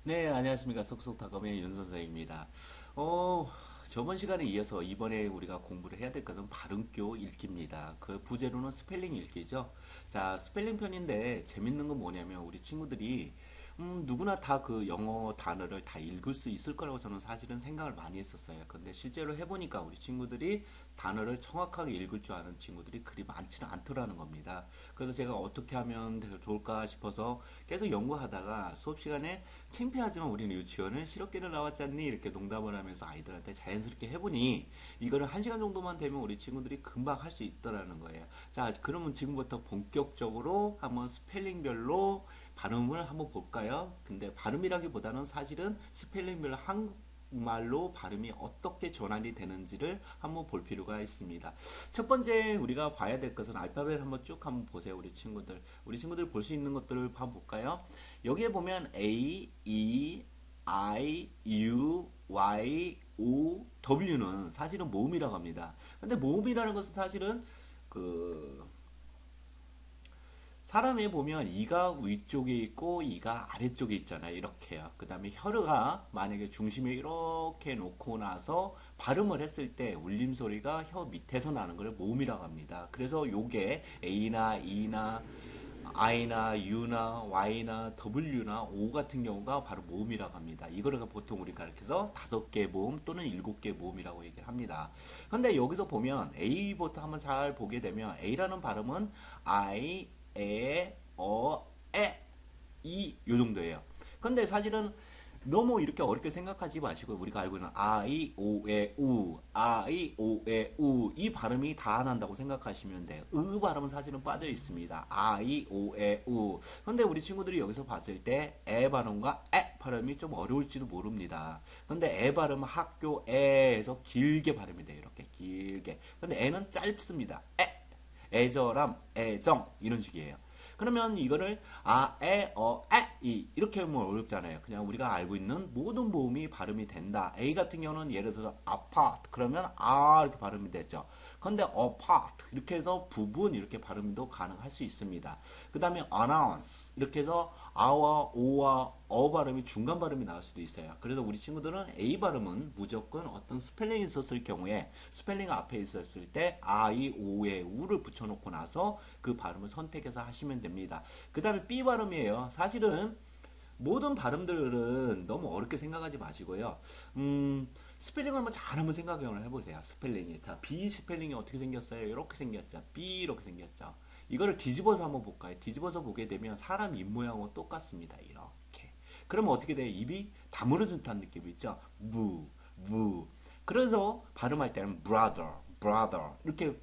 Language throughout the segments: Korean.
네, 안녕하십니까. 속속다검의 윤 선생입니다. 저번 시간에 이어서 이번에 우리가 공부를 해야 될 것은 발음교 읽기입니다. 그 부제로는 스펠링 읽기죠. 자, 스펠링 편인데 재밌는 건 뭐냐면 우리 친구들이 누구나 다 그 영어 단어를 다 읽을 수 있을 거라고 저는 사실은 생각을 많이 했었어요. 근데 실제로 해보니까 우리 친구들이 단어를 정확하게 읽을 줄 아는 친구들이 그리 많지는 않더라는 겁니다. 그래서 제가 어떻게 하면 좋을까 싶어서 계속 연구하다가 수업 시간에 창피하지만 우리는 유치원을 실업계를 나왔잖니 이렇게 농담을 하면서 아이들한테 자연스럽게 해보니 이거를 한 시간 정도만 되면 우리 친구들이 금방 할 수 있더라는 거예요. 자, 그러면 지금부터 본격적으로 한번 스펠링별로 발음을 한번 볼까요? 근데 발음이라기보다는 사실은 스펠링별로 한국말로 발음이 어떻게 전환이 되는지를 한번 볼 필요가 있습니다. 첫 번째 우리가 봐야 될 것은 알파벳 한번 쭉 한번 보세요. 우리 친구들 볼 수 있는 것들을 한번 볼까요? 여기에 보면 A, E, I, U, Y, O, W는 사실은 모음이라고 합니다. 근데 모음이라는 것은 사실은 그 사람에 보면 이가 위쪽에 있고 이가 아래쪽에 있잖아요. 이렇게요. 그 다음에 혀가 만약에 중심에 이렇게 놓고 나서 발음을 했을 때 울림소리가 혀 밑에서 나는 걸 모음이라고 합니다. 그래서 요게 A나 E나 I나 U나 Y나 W나 O 같은 경우가 바로 모음이라고 합니다. 이거를 보통 우리 가르쳐서 5개 모음 또는 7개 모음이라고 얘기를 합니다. 근데 여기서 보면 A부터 한번 잘 보게 되면 A라는 발음은 I, 요 정도예요. 근데 사실은 너무 이렇게 어렵게 생각하지 마시고 우리가 알고 있는 이 발음이 다 난다고 생각하시면 돼요. 발음은 사실은 빠져 있습니다. 근데 우리 친구들이 여기서 봤을 때 에 발음과 에 발음이 좀 어려울지도 모릅니다. 근데 에 발음은 학교에서 길게 발음이 돼요. 이렇게 길게. 근데 에는 짧습니다. 애절함, 애정 이런 식이에요. 그러면 이거를 이 이렇게 하면 어렵잖아요. 그냥 우리가 알고 있는 모든 모음이 발음이 된다. A 같은 경우는 예를 들어서 아파트 그러면 이렇게 발음이 되죠. 근데 apart 이렇게 해서 부분 이렇게 발음도 가능할 수 있습니다. 그 다음에 announce 이렇게 해서 아와 오와 발음이 중간 발음이 나올 수도 있어요. 그래서 우리 친구들은 A 발음은 무조건 어떤 스펠링이 있었을 경우에 스펠링 앞에 있었을 때 오에 우를 붙여놓고 나서 그 발음을 선택해서 하시면 됩니다. 그 다음에 B 발음이에요. 사실은 모든 발음들은 너무 어렵게 생각하지 마시고요. 스펠링을 한번 생각을 해보세요. 스펠링이. 자, B 스펠링이 어떻게 생겼어요? 이렇게 생겼죠. B 이렇게 생겼죠. 이거를 뒤집어서 한번 볼까요? 뒤집어서 보게 되면 사람 입 모양하고 똑같습니다. 이렇게. 그러면 어떻게 돼요? 입이 다물어진 듯한 느낌이 있죠? 무. 그래서 발음할 때는 brother 이렇게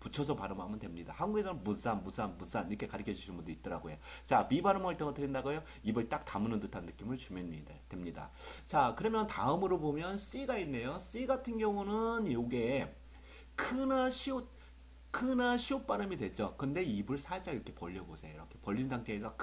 붙여서 발음하면 됩니다. 한국에서는 무산 이렇게 가르쳐 주시는 분도 있더라고요. 자, 미 발음할 때 어떻게 된다고요? 입을 딱 다무는 듯한 느낌을 주면 됩니다. 자, 그러면 다음으로 보면 C가 있네요. C 같은 경우는 요게 크나 시옷 발음이 됐죠. 근데 입을 살짝 이렇게 벌려보세요. 이렇게 벌린 상태에서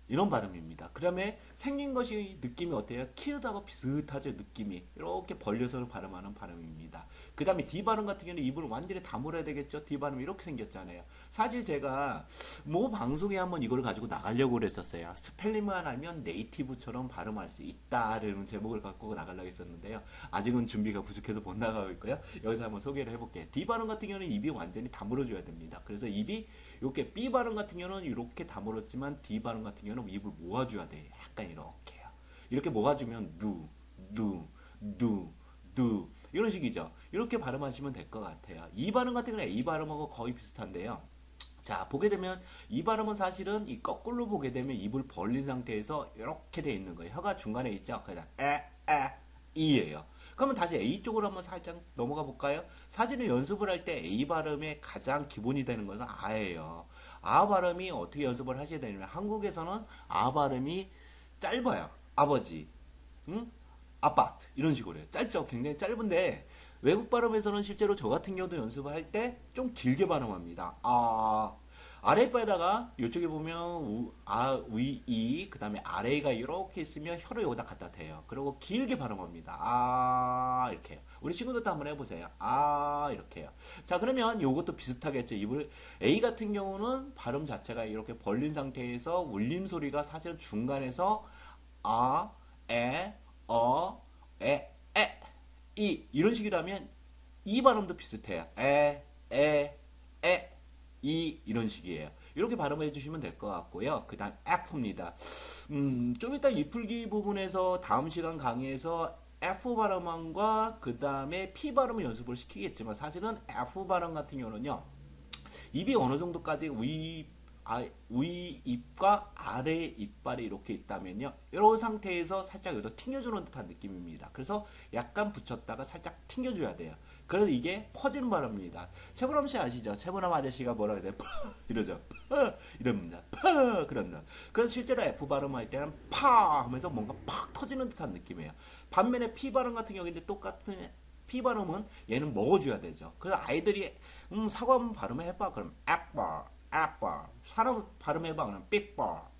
이런 발음입니다. 그 다음에 생긴 것이 느낌이 어때요? 키우다가 비슷하죠. 느낌이 이렇게 벌려서 발음하는 발음입니다. 그 다음에 D 발음 같은 경우는 입을 완전히 다물어야 되겠죠. D 발음이 이렇게 생겼잖아요. 사실 제가 뭐 방송에 한번 이걸 가지고 나가려고 그랬었어요. 스펠링만 알면 네이티브처럼 발음할 수 있다라는 제목을 갖고 나가려고 했었는데요. 아직은 준비가 부족해서 못 나가고 있고요. 여기서 한번 소개를 해볼게요. D 발음 같은 경우는 입이 완전히 다물어줘야 됩니다. 그래서 입이 이렇게 B 발음 같은 경우는 이렇게 다물었지만 D 발음 같은 경우는 입을 모아줘야 돼요. 약간 이렇게요. 이렇게 모아주면 누 이런 식이죠. 이렇게 발음하시면 될 것 같아요. 이 발음 같은 경우는 A 발음하고 거의 비슷한데요. 자, 보게 되면 이 발음은 사실은 이 거꾸로 보게 되면 입을 벌린 상태에서 이렇게 돼 있는 거예요. 혀가 중간에 있죠. 그냥 이예요. 그러면 다시 A 쪽으로 한번 살짝 넘어가 볼까요? 사실은 연습을 할 때 A 발음의 가장 기본이 되는 것은 아예요. 아 발음이 어떻게 연습을 하셔야 되냐면 한국에서는 아 발음이 짧아요. 아버지, 응? 아파트 이런 식으로 해요. 짧죠. 굉장히 짧은데 외국 발음에서는 실제로 저 같은 경우도 연습을 할 때 좀 길게 발음합니다. 아랫배에다가 이쪽에 보면 위, 이, 그 다음에 아래가 이렇게 있으면 혀를 여기다 갖다 대요. 그리고 길게 발음합니다. 아, 이렇게요. 우리 친구들도 한번 해보세요. 아, 이렇게요. 자, 그러면 이것도 비슷하겠죠. 입을, A 같은 경우는 발음 자체가 이렇게 벌린 상태에서 울림 소리가 사실은 중간에서 아, 에, 이런 식이라면 이 발음도 비슷해요. 에, 이런 식이에요. 이렇게 발음해 주시면 될 것 같고요. 그 다음 F입니다. 좀 이따 이풀기 부분에서 다음 시간 강의에서 F 발음과 그 다음에 P 발음을 연습을 시키겠지만 사실은 F 발음 같은 경우는요. 입이 어느 정도까지 위 입과 아래 이빨이 이렇게 있다면요. 이런 상태에서 살짝 여기다 튕겨주는 듯한 느낌입니다. 그래서 약간 붙였다가 살짝 튕겨줘야 돼요. 그래서 이게 퍼지는 발음입니다. 최보람 씨 아시죠? 최보람 아저씨가 뭐라 그래요? 파 이러죠. 파 이럽니다. 파 그런다. 그래서 실제로 F 발음할 때는 파 하면서 뭔가 팍 터지는 듯한 느낌이에요. 반면에 P 발음 같은 경우인데 똑같은 P 발음은 얘는 먹어줘야 되죠. 그래서 아이들이 사과 한번 발음해봐. 그럼 apple 사람 발음해봐. 그럼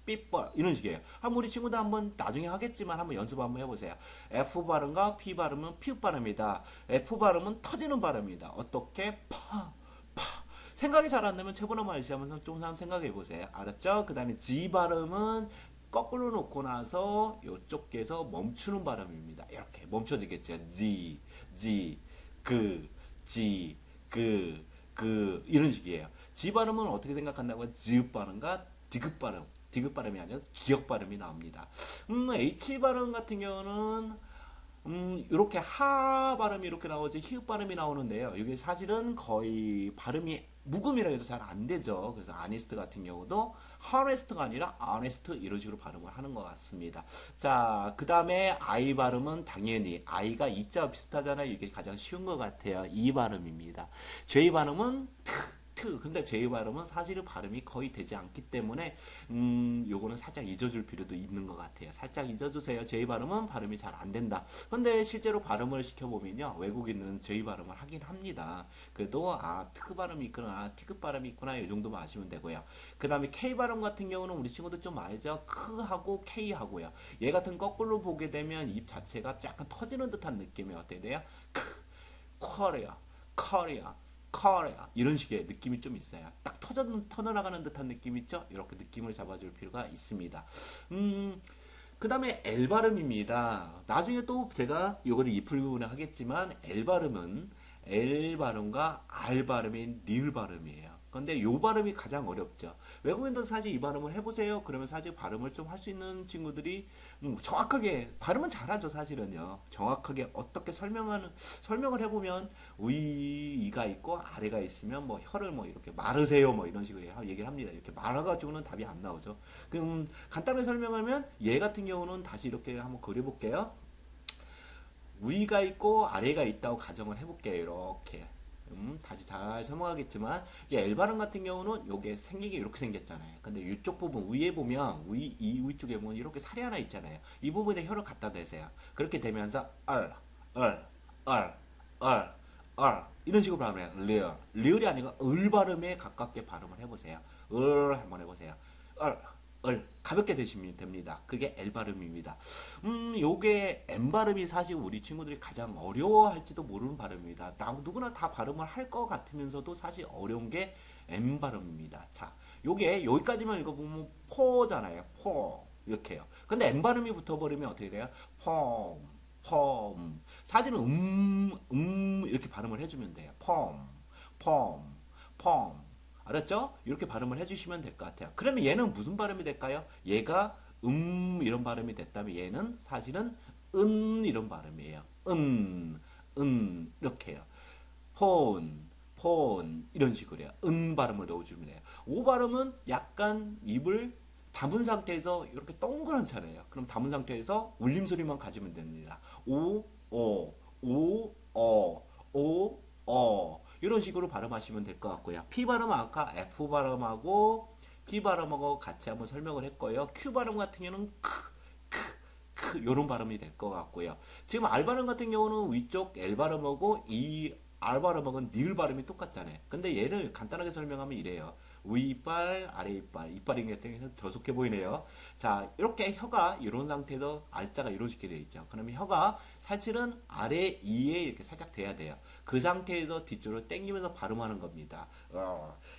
삐뻘 이런 식이에요. 한번 우리 친구들 한번 나중에 하겠지만 한번 연습 한번 해보세요. F 발음과 P 발음은 피읍 발음이다. F 발음은 터지는 발음이다. 어떻게? 생각이 잘 안 나면 최분함 아저씨 하면서 좀 한번 생각해 보세요. 알았죠? 그 다음에 G 발음은 거꾸로 놓고 나서 이쪽에서 멈추는 발음입니다. 이렇게 멈춰지겠죠. G, G, 이런 식이에요. G 발음은 어떻게 생각한다고요? 지읒 발음과 디귿 발음. 디귿 발음이 아니라 기역 발음이 나옵니다. H 발음 같은 경우는 이렇게 하 발음이 이렇게 나오지 히읗 발음이 나오는데요. 이게 사실은 거의 발음이 묵음이라 해서 잘 안 되죠. 그래서 아니스트 같은 경우도 하네스트가 아니라 아네스트 이런 식으로 발음을 하는 것 같습니다. 자, 그 다음에 I 발음은 당연히 I가 이자와 비슷하잖아요. 이게 가장 쉬운 것 같아요. 이 발음입니다. J 발음은 근데 J 발음은 사실은 발음이 거의 되지 않기 때문에 요거는 살짝 잊어줄 필요도 있는 것 같아요. 살짝 잊어주세요. J 발음은 발음이 잘 안 된다. 근데 실제로 발음을 시켜보면요. 외국인은 J 발음을 하긴 합니다. 그래도 트 발음이 있구나, 티귿 발음이 있구나 이 정도만 아시면 되고요. 그 다음에 K 발음 같은 경우는 우리 친구들 좀 알죠? 크하고 K하고요. 얘 같은 거꾸로 보게 되면 입 자체가 약간 터지는 듯한 느낌이 어떻게 돼요? 커리어 이런 식의 느낌이 좀 있어요. 딱 터져나가는 듯한 느낌 있죠? 이렇게 느낌을 잡아줄 필요가 있습니다. 그 다음에 L 발음입니다. 나중에 또 제가 이거를 이풀 부분에 하겠지만 L 발음은 L 발음과 R 발음인 니을 발음이에요. 근데 요 발음이 가장 어렵죠. 외국인도 사실 이 발음을 해보세요. 그러면 사실 발음을 좀 할 수 있는 친구들이 정확하게 발음은 잘하죠. 사실은요. 정확하게 어떻게 설명을 해보면 위가 있고 아래가 있으면 뭐 혀를 뭐 이렇게 마르세요 뭐 이런 식으로 얘기를 합니다. 이렇게 말아가지고는 답이 안 나오죠. 그럼 간단하게 설명하면 얘 같은 경우는 다시 이렇게 한번 그려볼게요. 위가 있고 아래가 있다고 가정을 해볼게요. 이렇게. 다시 잘 설명하겠지만 이게 L 발음 같은 경우는 요게 생긴 게 이렇게 생겼잖아요. 근데 이쪽 부분 위에 보면 이 위쪽에 보면 이렇게 살이 하나 있잖아요. 이 부분에 혀를 갖다 대세요. 그렇게 되면서 이런 식으로 발음해요. 리을이 아니고 을 발음에 가깝게 발음을 해보세요. 한번 해보세요. 가볍게 되시면 됩니다. 그게 L 발음입니다. 요게 M 발음이 사실 우리 친구들이 가장 어려워할지도 모르는 발음입니다. 누구나 다 발음을 할 것 같으면서도 사실 어려운 게 M 발음입니다. 자, 요게 여기까지만 읽어보면 포잖아요. 포 이렇게요. 근데 M 발음이 붙어버리면 어떻게 돼요? 펌. 사실은 이렇게 발음을 해주면 돼요. 펌. 알았죠? 이렇게 발음을 해주시면 될 것 같아요. 그러면 얘는 무슨 발음이 될까요? 얘가 이런 발음이 됐다면 얘는 사실은 이런 발음이에요. 이렇게요. 폰 이런 식으로 해요. 발음을 넣어주면 돼요. 오 발음은 약간 입을 담은 상태에서 이렇게 동그란 차례예요. 그럼 담은 상태에서 울림 소리만 가지면 됩니다. 이런 식으로 발음하시면 될 것 같고요. P 발음은 아까 F 발음하고 P 발음하고 같이 한번 설명을 했고요. Q 발음 같은 경우는 이런 발음이 될 것 같고요. 지금 R 발음 같은 경우는 위쪽 L 발음하고 이 R 발음하고는 니을 발음이 똑같잖아요. 근데 얘를 간단하게 설명하면 이래요. 위 이빨, 아래 이빨, 이빨이 굉장히 저속해 보이네요. 자, 이렇게 혀가 이런 상태에서 R자가 이루어지게 되어 있죠. 그러면 혀가 사실은 아래 이에 이렇게 살짝 돼야 돼요. 그 상태에서 뒤쪽으로 당기면서 발음하는 겁니다.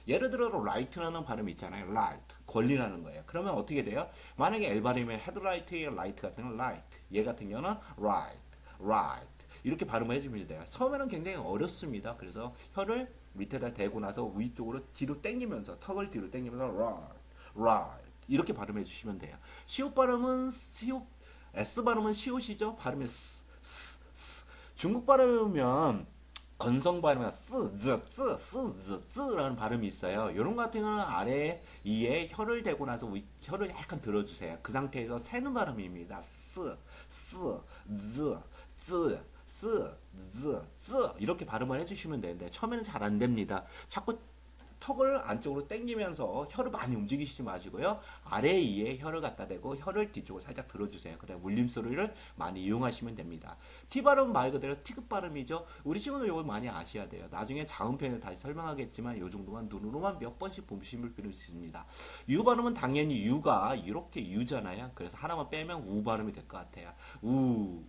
예를 들어 right라는 발음이 있잖아요. right, 권리라는 거예요. 그러면 어떻게 돼요? 만약에 L 발음이면 headlight의 right 같은 경우는 right, 얘 같은 경우는 right, right 이렇게 발음을 해주면 돼요. 처음에는 굉장히 어렵습니다. 그래서 혀를 밑에다 대고 나서 위쪽으로 뒤로 당기면서 턱을 뒤로 당기면서 right, right 이렇게 발음해 주시면 돼요. 시옷 발음은 시옷, S 발음은 시옷이죠. 발음이 스. 중국 발음이면 건성 발음이나 쓰라는 발음이 있어요. 이런 것 같은 경우는 아래 이에 혀를 대고 나서 혀를 약간 들어주세요. 그 상태에서 새는 발음입니다. 이렇게 발음을 해주시면 되는데 처음에는 잘 안 됩니다. 자꾸 턱을 안쪽으로 당기면서 혀를 많이 움직이시지 마시고요. 아래 이에 혀를 갖다 대고 혀를 뒤쪽으로 살짝 들어주세요. 그다음에 물림소리를 많이 이용하시면 됩니다. T 발음은 말 그대로 T급 발음이죠. 우리 친구들 이걸 많이 아셔야 돼요. 나중에 자음편에 다시 설명하겠지만 이 정도만 눈으로만 몇 번씩 보시면 필요 있습니다. U 발음은 당연히 U가 이렇게 U잖아요. 그래서 하나만 빼면 우 발음이 될 것 같아요. 우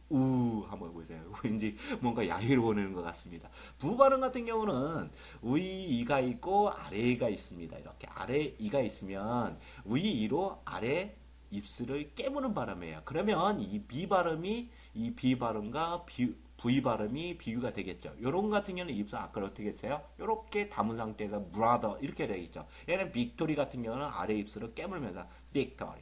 한번 보세요. 왠지 뭔가 야유를 보내는 것 같습니다. 부 발음 같은 경우는 위 이가 있고 아래 이가 있습니다. 이렇게 아래 이가 있으면 위 이로 아래 입술을 깨무는 발음이에요. 그러면 이 B 발음과 V 발음이 비교가 되겠죠. 요런 같은 경우는 입술 아까 어떻게 했어요? 요렇게 담은 상태에서 brother 이렇게 되겠죠. 얘는 빅토리 같은 경우는 아래 입술을 깨물면서 victory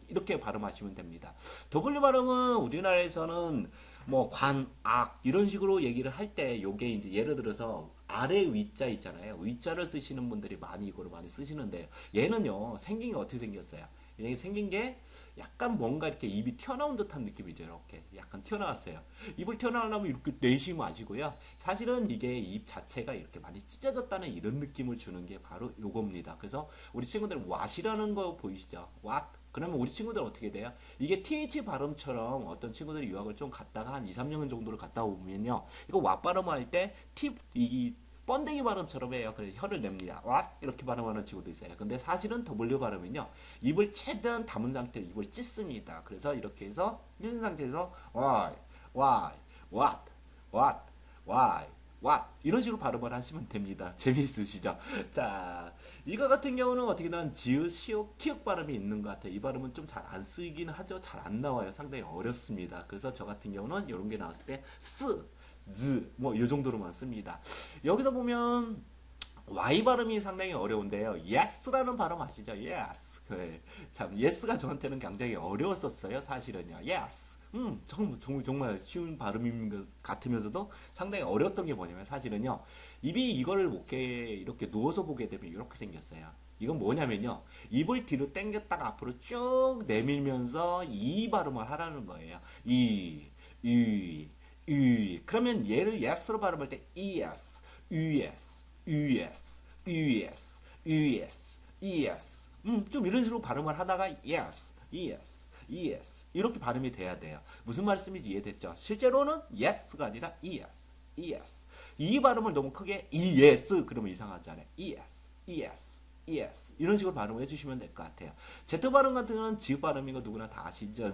이렇게 발음하시면 됩니다. W 발음은 우리나라에서는 뭐 관악 이런 식으로 얘기를 할 때 요게 이제 예를 들어서 아래 위자 있잖아요. 위자를 쓰시는 분들이 많이 이거를 많이 쓰시는데 얘는요 생긴 게 어떻게 생겼어요? 이게 생긴 게 약간 뭔가 이렇게 입이 튀어나온 듯한 느낌이죠. 이렇게 약간 튀어나왔어요. 입을 튀어나오려면 이렇게 내쉬지 마시고요. 사실은 이게 입 자체가 이렇게 많이 찢어졌다는 이런 느낌을 주는 게 바로 요겁니다. 그래서 우리 친구들 what이라는 거 보이시죠? what 그러면 우리 친구들 어떻게 돼요? 이게 TH 발음처럼 어떤 친구들이 유학을 좀 갔다가 한 2, 3년 정도를 갔다 오면요. 이거 와 발음할 때 이 번데기 발음처럼 해요. 그래서 혀를 냅니다. 와 이렇게 발음하는 친구도 있어요. 근데 사실은 W 발음은요. 입을 최대한 담은 상태로 입을 찢습니다. 그래서 이렇게 해서 찢은 상태에서 why, what 이런 식으로 발음을 하시면 됩니다. 재미있으시죠? 자, 이거 같은 경우는 어떻게든 지읒, 시읒, 키읔 발음이 있는 것 같아요. 이 발음은 좀 잘 안 쓰이긴 하죠. 잘 안 나와요. 상당히 어렵습니다. 그래서 저 같은 경우는 이런 게 나왔을 때 뭐 이 정도로만 씁니다. 여기서 보면 Y 발음이 상당히 어려운데요. yes라는 발음 아시죠? yes. 참 yes가 저한테는 굉장히 어려웠었어요. 사실은요. yes. 정말 쉬운 발음인 것 같으면서도 상당히 어려웠던 게 뭐냐면 사실은요. 입이 이거를 이렇게 누워서 보게 되면 이렇게 생겼어요. 이건 뭐냐면요. 입을 뒤로 당겼다가 앞으로 쭉 내밀면서 이 발음을 하라는 거예요. 그러면 얘를 yes로 발음할 때 es, es. 좀 이런 식으로 발음을 하다가 yes 이렇게 발음이 돼야 돼요. 무슨 말씀인지 이해됐죠? 실제로는 yes가 아니라 es. 이 발음을 너무 크게 yes 그러면 이상하잖아요. yes 이런 식으로 발음을 해주시면 될 것 같아요. Z 발음 같은 경우는 지읒 발음인 거 누구나 다 아시죠?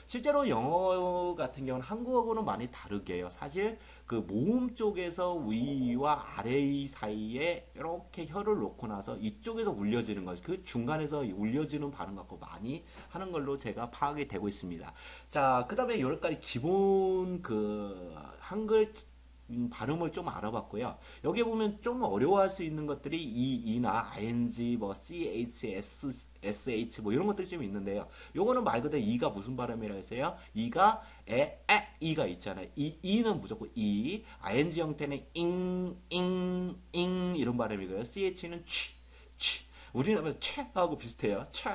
실제로 영어 같은 경우는 한국어하고는 많이 다르게 해요. 사실 그 모음 쪽에서 위와 아래 사이에 이렇게 혀를 놓고 나서 이쪽에서 울려지는 것, 그 중간에서 울려지는 발음 갖고 많이 하는 걸로 제가 파악이 되고 있습니다. 자, 그 다음에 여기까지 기본 그 한글 발음을 좀 알아봤고요. 여기 보면 좀 어려워할 수 있는 것들이 이나 ing, 뭐 ch, sh 뭐 이런 것들이 좀 있는데요. 요거는 말 그대로 이가 무슨 발음이라 했어요? 이가 이가 있잖아요. 이는 무조건 ing 형태는 ing 이런 발음이고요. ch는 취. 우리나라 채하고 비슷해요. 채.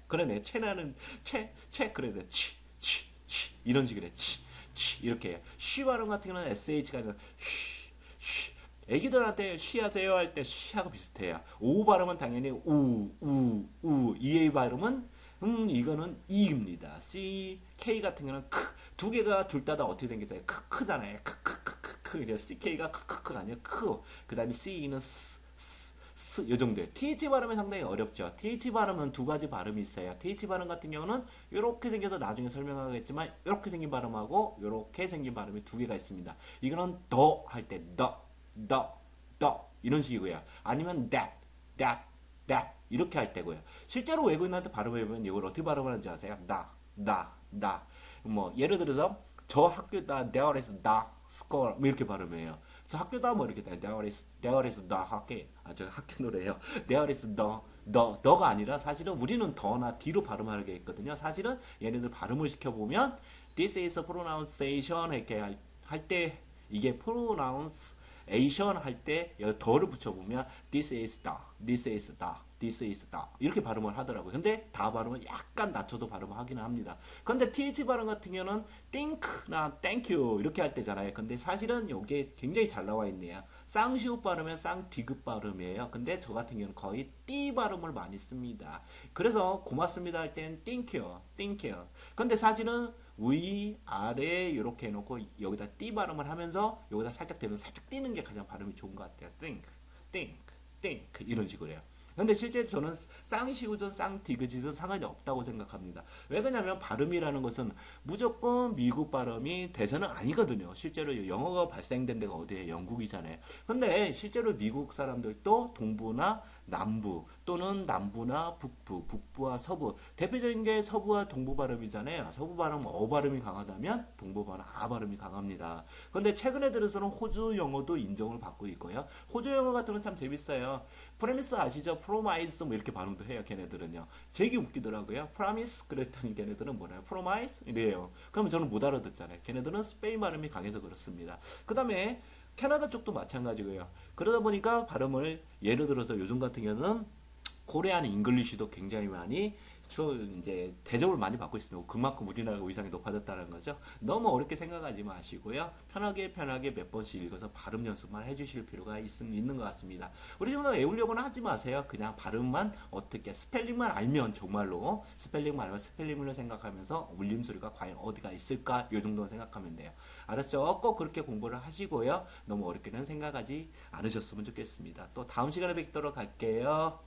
그러네. 채나는 채 그래. 취. 이런 식으로 해. 이렇게 해요. 쉬 발음 같은 경우는 sh가 아니라 쉬. 애기들한테 쉬하세요 할 때 쉬하고 비슷해요. 오 발음은 당연히 이의 발음은 이거는 이입니다. C, K 같은 경우는 크. 두 개가 둘 다 어떻게 생겼어요? 크잖아요. CK가 크크크가 아니라 크. 그 다음에 C는 이 정도예요. TH 발음은 상당히 어렵죠. TH 발음은 두 가지 발음이 있어요. TH 발음 같은 경우는 이렇게 생겨서 나중에 설명하겠지만 이렇게 생긴 발음하고 이렇게 생긴 발음이 두 개가 있습니다. 이거는 더 할 때 더 이런 식이고요. 아니면 that 이렇게 할 때고요. 실제로 외국인한테 발음해보면 이걸 어떻게 발음하는지 아세요? 나. 뭐 예를 들어서 저 학교다 there is the school 뭐 이렇게 발음해요. 저 학교다 뭐 이렇게 there is the 학교 저 학교 노래예요. there is the가 아니라 사실은 우리는 더나 D로 발음하게 있거든요. 사실은 얘네들 발음을 시켜보면 this is pronunciation 이렇게 할 때 이게 pronunciation 할 때 더를 붙여보면 this is the 이렇게 발음을 하더라고요. 근데 다 발음은 약간 낮춰도 발음을 하기는 합니다. 근데 TH 발음 같은 경우는 think나 thank you 이렇게 할 때잖아요. 근데 사실은 이게 굉장히 잘 나와 있네요. 쌍시옷 발음은 쌍디귿 발음이에요. 근데 저 같은 경우는 거의 띠 발음을 많이 씁니다. 그래서 고맙습니다 할 때는 thank you. 근데 사실은 위, 아래 이렇게 해놓고 여기다 띠 발음을 하면서 여기다 살짝 대면서 살짝 띄는 게 가장 발음이 좋은 것 같아요. think 이런 식으로 해요. 근데 실제 저는 쌍시우전 쌍디귿이든 상관이 없다고 생각합니다. 왜 그러냐면 발음이라는 것은 무조건 미국 발음이 대세는 아니거든요. 실제로 영어가 발생된 데가 어디예요? 영국이잖아요. 근데 실제로 미국 사람들도 동부나 남부 또는 남부나 북부와 서부 대표적인 게 서부와 동부 발음이잖아요. 서부 발음은 어 발음이 강하다면 동부 발음은 아 발음이 강합니다. 근데 최근에 들어서는 호주 영어도 인정을 받고 있고요. 호주 영어 같은 건 참 재밌어요. 프레미스 아시죠? 프로마이스 뭐 이렇게 발음도 해요. 걔네들은요. 되게 웃기더라고요. 프라미스 그랬더니 걔네들은 뭐래요? 프로마이스 이래요. 그러면 저는 못 알아듣잖아요. 걔네들은 스페인 발음이 강해서 그렇습니다. 그 다음에 캐나다 쪽도 마찬가지고요. 그러다 보니까 발음을 예를 들어서 요즘 같은 경우는 코리안 잉글리시도 굉장히 많이 이제 대접을 많이 받고 있습니다. 그만큼 우리나라 위상이 높아졌다는 거죠. 너무 어렵게 생각하지 마시고요. 편하게 몇 번씩 읽어서 발음 연습만 해주실 필요가 있는 것 같습니다. 우리 정도 외우려고는 하지 마세요. 그냥 발음만 어떻게 스펠링만 알면 정말로 스펠링을 생각하면서 울림소리가 과연 어디가 있을까 이 정도는 생각하면 돼요. 알았죠? 꼭 그렇게 공부를 하시고요. 너무 어렵게는 생각하지 않으셨으면 좋겠습니다. 또 다음 시간에 뵙도록 할게요.